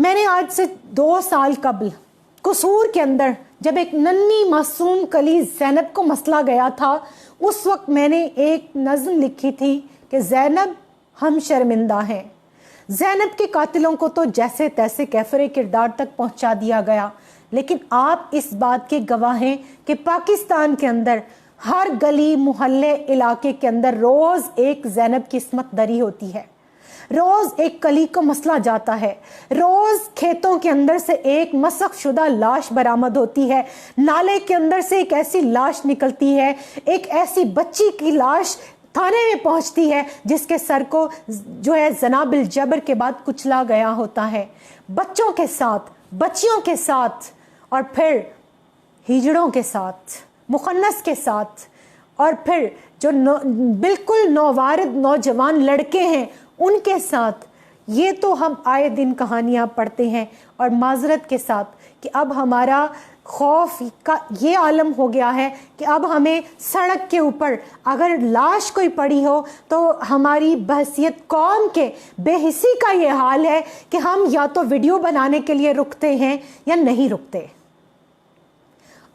मैंने आज से 2 साल कबल कसूर के अंदर जब एक नन्ही मासूम कली ज़ैनब को मसला गया था, उस वक्त मैंने एक नज़्म लिखी थी कि ज़ैनब हम शर्मिंदा हैं। ज़ैनब के कातिलों को तो जैसे तैसे कैफरे किरदार तक पहुंचा दिया गया, लेकिन आप इस बात के गवाह हैं कि पाकिस्तान के अंदर हर गली मोहल्ले इलाके के अंदर रोज़ एक ज़ैनब की इस्मत दरी होती है, रोज़ एक कली को मसला जाता है, रोज़ खेतों के अंदर से एक मसख शुदा लाश बरामद होती है, नाले के अंदर से एक ऐसी लाश निकलती है, एक ऐसी बच्ची की लाश थाने में पहुंचती है जिसके सर को जो है जनाबिल जबर के बाद कुचला गया होता है, बच्चों के साथ, बच्चियों के साथ, और फिर हिजड़ों के साथ, मुखन्नस के साथ, और फिर जो बिल्कुल नौवारिद नौजवान लड़के हैं उनके साथ। ये तो हम आए दिन कहानियाँ पढ़ते हैं, और माजरत के साथ कि अब हमारा खौफ का ये आलम हो गया है कि अब हमें सड़क के ऊपर अगर लाश कोई पड़ी हो तो हमारी बहसियत कौम के बेहिसी का ये हाल है कि हम या तो वीडियो बनाने के लिए रुकते हैं या नहीं रुकते।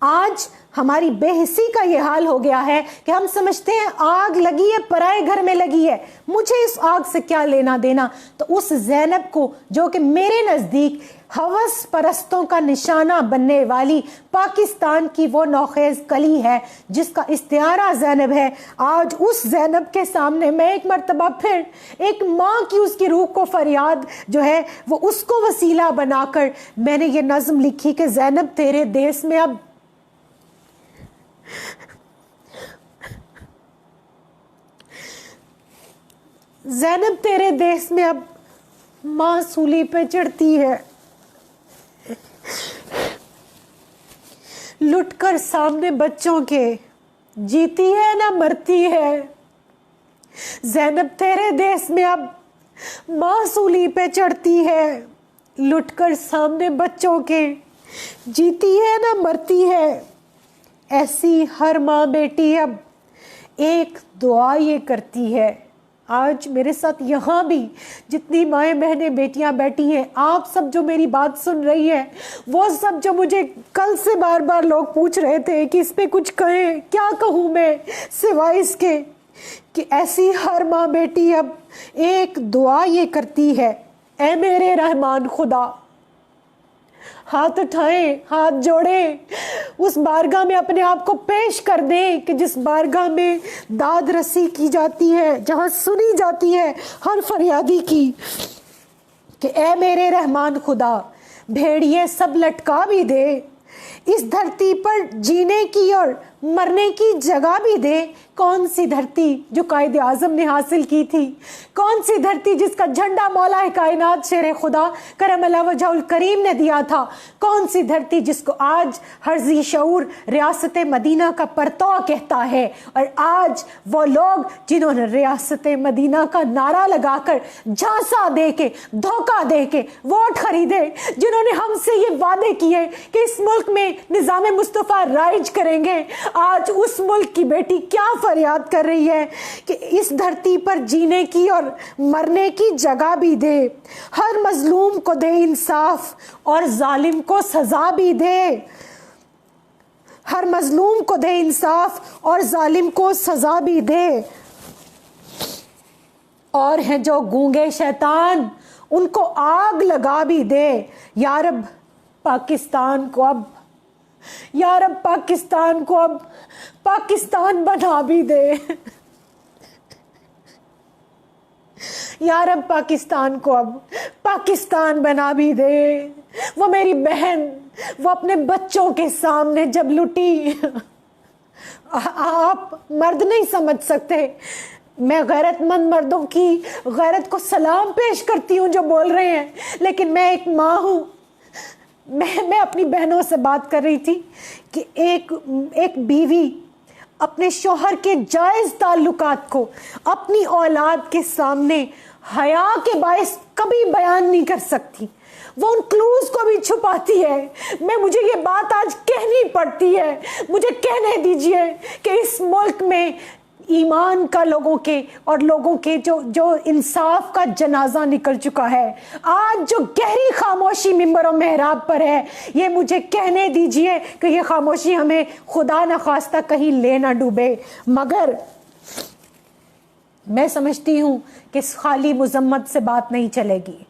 आज हमारी बेहिसी का ये हाल हो गया है कि हम समझते हैं आग लगी है, पराए घर में लगी है, मुझे इस आग से क्या लेना देना। तो उस ज़ैनब को जो कि मेरे नज़दीक हवस परस्तों का निशाना बनने वाली पाकिस्तान की वो नौखेज कली है जिसका इस्तिआरा ज़ैनब है, आज उस ज़ैनब के सामने मैं एक मर्तबा फिर एक माँ की उसकी रूह को फरियाद जो है वो उसको वसीला बनाकर मैंने ये नज़्म लिखी कि ज़ैनब तेरे देश में अब ज़ैनब तेरे देश में अब माँ सूली पे चढ़ती है, लुटकर सामने बच्चों के, जीती है ना मरती है। ज़ैनब तेरे देश में अब माँ सूली पे चढ़ती है, लुटकर सामने बच्चों के, जीती है ना मरती है। ऐसी हर माँ बेटी अब एक दुआ ये करती है। आज मेरे साथ यहाँ भी जितनी माएँ बहनें बेटियाँ बैठी हैं, आप सब जो मेरी बात सुन रही है, वो सब जो मुझे कल से बार बार लोग पूछ रहे थे कि इस पे कुछ कहें, क्या कहूँ मैं सिवाय इसके कि ऐसी हर माँ बेटी अब एक दुआ ये करती है, ऐ मेरे रहमान खुदा, हाथ उठाएं, हाथ जोड़ें, उस बारगाह में अपने आप को पेश कर दें कि जिस बारगाह में दाद रसी की जाती है, जहां सुनी जाती है हर फरियादी की, कि ऐ मेरे रहमान खुदा, भेड़िए सब लटका भी दे, इस धरती पर जीने की और मरने की जगह भी दे। कौन सी धरती जो कायदे आज़म ने हासिल की थी, कौन सी धरती जिसका झंडा मौला कायनात शेर खुदा करम वजहुल करीम ने दिया था, कौन सी धरती जिसको आज हर जी शऊर रियासत मदीना का परतौ कहता है। और आज वो लोग जिन्होंने रियासत मदीना का नारा लगाकर झांसा दे के, धोखा दे के वोट खरीदे, जिन्होंने हमसे ये वादे किए कि इस मुल्क में निज़ाम मुस्तफ़ा राइज करेंगे, आज उस मुल्क की बेटी क्या फरियाद कर रही है कि इस धरती पर जीने की और मरने की जगह भी दे, हर मजलूम को दे इंसाफ और जालिम को सजा भी दे, हर मजलूम को दे इंसाफ और जालिम को सजा भी दे। और हैं जो गूंगे शैतान उनको आग लगा भी दे। या रब पाकिस्तान को अब, या रब पाकिस्तान को अब पाकिस्तान बना भी दे, या रब पाकिस्तान को अब पाकिस्तान बना भी दे। वो मेरी बहन, वो अपने बच्चों के सामने जब लुटी, आप मर्द नहीं समझ सकते, मैं गैरतमंद मर्दों की गैरत को सलाम पेश करती हूँ जो बोल रहे हैं, लेकिन मैं एक माँ हूँ। मैं अपनी बहनों से बात कर रही थी कि एक बीवी अपने शौहर के जायज़ ताल्लुकात को अपनी औलाद के सामने हया के बायस कभी बयान नहीं कर सकती, वो उन क्लूज को भी छुपाती है। मुझे ये बात आज कहनी पड़ती है, मुझे कहने दीजिए कि इस मुल्क में ईमान का लोगों के और लोगों के जो इंसाफ का जनाजा निकल चुका है। आज जो गहरी खामोशी खामोशी मिंबर और मेहराब पर है, ये मुझे कहने दीजिए कि ये खामोशी हमें खुदा न खास्ता कहीं ले ना डूबे। मगर मैं समझती हूँ कि खाली मुजम्मत से बात नहीं चलेगी,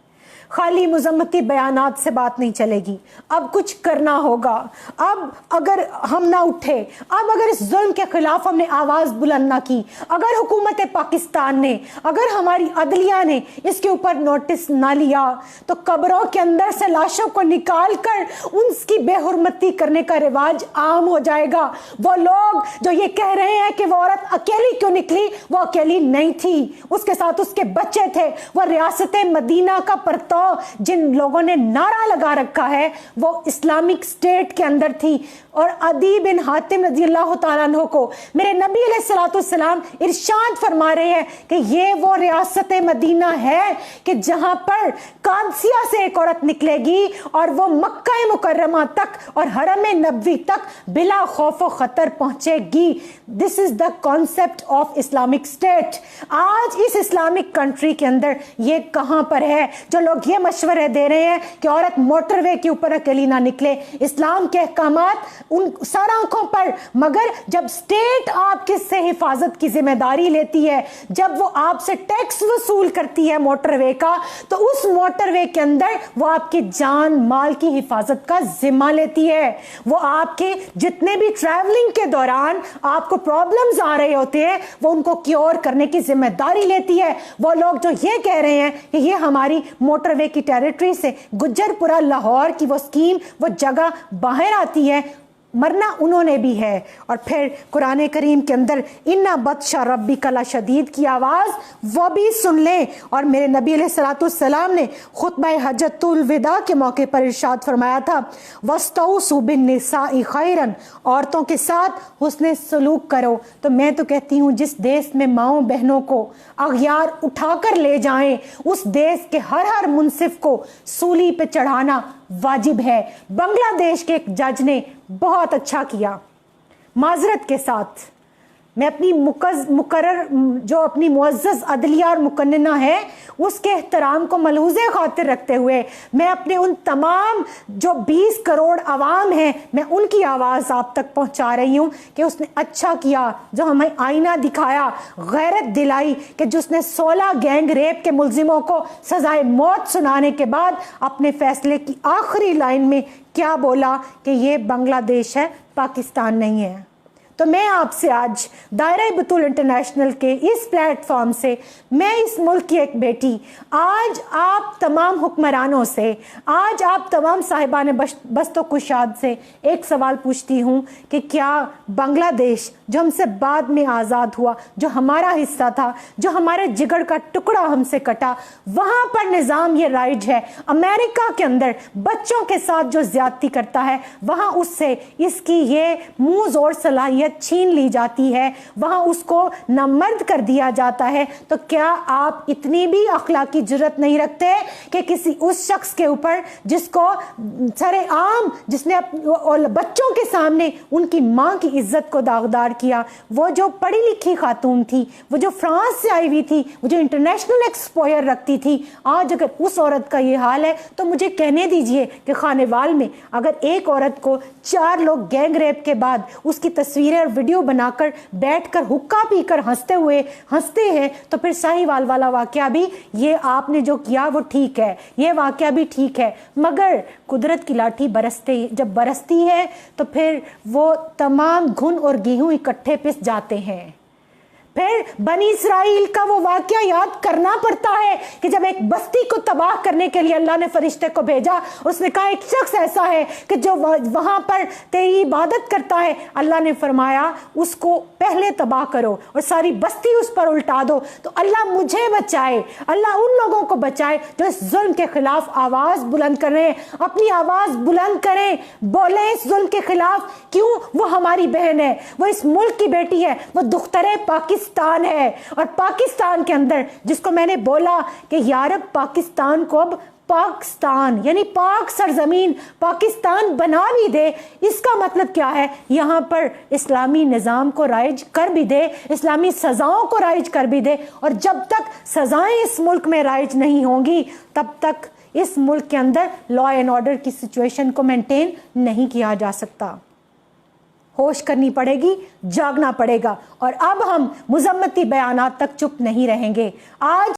खाली मुजम्मती बयानात से बात नहीं चलेगी। अब कुछ करना होगा। अब अगर हम ना उठे, अब अगर इस जुल्म के खिलाफ हमने आवाज बुलंद ना की, अगर हुकूमत पाकिस्तान ने, अगर हमारी अदलिया ने इसके ऊपर नोटिस ना लिया, तो कब्रों के अंदर से लाशों को निकाल कर उनकी बेहुरमती करने का रिवाज आम हो जाएगा। वो लोग जो ये कह रहे हैं कि वो औरत अकेली क्यों निकली, वो अकेली नहीं थी, उसके साथ उसके बच्चे थे। वो रियासत मदीना का परतौ जिन लोगों ने नारा लगा रखा है वो इस्लामिक स्टेट के अंदर थी। और अदी बिन हातिम रजी अल्लाह तआला अन्हु को मेरे नबी अलैहिस्सलाम इरशाद फरमा रहे हैं कि ये वो रियासत मदीना है कि जहां पर कादसिया से एक औरत निकलेगी और वो मक्का मुकर्रमा तक और हरम नबवी तक बिला खौफ व खतर पहुंचेगी। This is the concept of Islamic state. आज इस इस्लामिक कंट्री के अंदर ये कहां पर है जो लोग ये मशवरे दे रहे हैं कि औरत मोटरवे के ऊपर अकेली ना निकले। इस्लाम के अहकामात उन सर आंखों पर, मगर जब स्टेट आपके से हिफाजत की जिम्मेदारी लेती है, जब वो आपसे टैक्स वसूल करती है मोटरवे का, तो उस मोटरवे के अंदर वो आपकी जान माल की हिफाजत का जिम्मा लेती है। वो आपके जितने भी ट्रैवलिंग के दौरान आपको प्रॉब्लम्स आ रहे होते हैं वो उनको क्योर करने की जिम्मेदारी लेती है। वो लोग जो ये कह रहे हैं कि ये हमारी मोटरवे की टेरिटरी से गुज्जरपुरा लाहौर की वो स्कीम, वो जगह बाहर आती है, मरना उन्होंने भी है। और फिर कुरान करीम के अंदर इन्ना बत्शा रब्बी कला शदीद की आवाज़ वो भी सुन लें। और मेरे नबी अलैहिस्सलाम ने खुतबा हज्जतुल विदा के मौके पर इरशाद फरमाया था, वस्तौसु बिन्निसाई खैरन, औरतों के साथ हुस्ने सलूक करो। तो मैं तो कहती हूँ जिस देश में माओ बहनों को अगयार उठाकर ले जाएं, उस देश के हर हर मुनसिफ को सूली पे चढ़ाना वाजिब है। बांग्लादेश के एक जज ने बहुत अच्छा किया। माजरत के साथ मैं अपनी मुकर्रर जो अपनी मुअज़्ज़ज़ अदलिया और मुकन्नना है उसके एहतराम को मलहूज़े खातिर रखते हुए मैं अपने उन तमाम जो 20 करोड़ अवाम हैं मैं उनकी आवाज़ आप तक पहुंचा रही हूं कि उसने अच्छा किया जो हमें आईना दिखाया, गैरत दिलाई कि जिसने 16 गैंग रेप के मुल्जिमों को सजाए मौत सुनाने के बाद अपने फैसले की आखिरी लाइन में क्या बोला कि ये बांग्लादेश है, पाकिस्तान नहीं है। तो मैं आपसे आज दायरा बतूल इंटरनेशनल के इस प्लेटफॉर्म से मैं इस मुल्क की एक बेटी, आज आप तमाम हुक्मरानों से, आज आप तमाम साहिबान बस्तो कुशाद से एक सवाल पूछती हूँ कि क्या बांग्लादेश जो हमसे बाद में आज़ाद हुआ, जो हमारा हिस्सा था, जो हमारे जिगर का टुकड़ा हमसे कटा, वहाँ पर निज़ाम ये राइज है। अमेरिका के अंदर बच्चों के साथ जो ज्यादती करता है वहाँ उससे इसकी ये मुँह जोर सलाहियत छीन ली जाती है, वहां उसको नामर्द कर दिया जाता है। तो क्या आप इतनी भी अखलाकी जुर्रत नहीं रखते कि किसी उस शख्स के ऊपर जिसको सरेआम, जिसने बच्चों के सामने उनकी मां की इज्जत को दागदार किया, वो जो पढ़ी लिखी खातून थी, वो जो फ्रांस से आई हुई थी, वो जो इंटरनेशनल एक्सपोयर रखती थी, आज अगर उस औरत का ये हाल है तो मुझे कहने दीजिए कि खानेवाल में अगर एक औरत को 4 लोग गैंग रेप के बाद उसकी तस्वीरें और वीडियो बनाकर बैठकर हुक्का पीकर हंसते हैं तो फिर साहिवाल वाला वाकया भी, ये आपने जो किया वो ठीक है, ये वाकया भी ठीक है, मगर कुदरत की लाठी जब बरसती है तो फिर वो तमाम घुन और गेहूं इकट्ठे पिस जाते हैं। फिर बनी इसराइल का वो वाकया याद करना पड़ता है कि जब एक बस्ती को तबाह करने के लिए अल्लाह ने फरिश्ते को भेजा, उसने कहा एक शख्स ऐसा है कि जो वहां पर तेरी इबादत करता है, अल्लाह ने फरमाया उसको पहले तबाह करो और सारी बस्ती उस पर उल्टा दो। तो अल्लाह मुझे बचाए, अल्लाह उन लोगों को बचाए जो इस जुल्म के खिलाफ आवाज बुलंद कर रहे हैं, अपनी आवाज बुलंद करें, बोले इस जुल्म के खिलाफ। क्यों? वो हमारी बहन है, वो इस मुल्क की बेटी है, वो दुख्तरे पाकिस्तान है। और पाकिस्तान के अंदर जिसको मैंने बोला कि यारब पाकिस्तान को अब पाकिस्तान यानी पाक सरजमीन पाकिस्तान बना भी दे, इसका मतलब क्या है? यहाँ पर इस्लामी निज़ाम को राइज कर भी दे, इस्लामी सज़ाओं को राइज कर भी दे। और जब तक सज़ाएं इस मुल्क में राइज नहीं होंगी तब तक اس ملک کے اندر لا اینڈ آرڈر کی سچویشن کو مینٹین نہیں کیا جا سکتا. ہوش کرنی پڑے گی, جاگنا پڑے گا, اور اب ہم مذمتی بیانات تک چپ نہیں رہیں گے. آج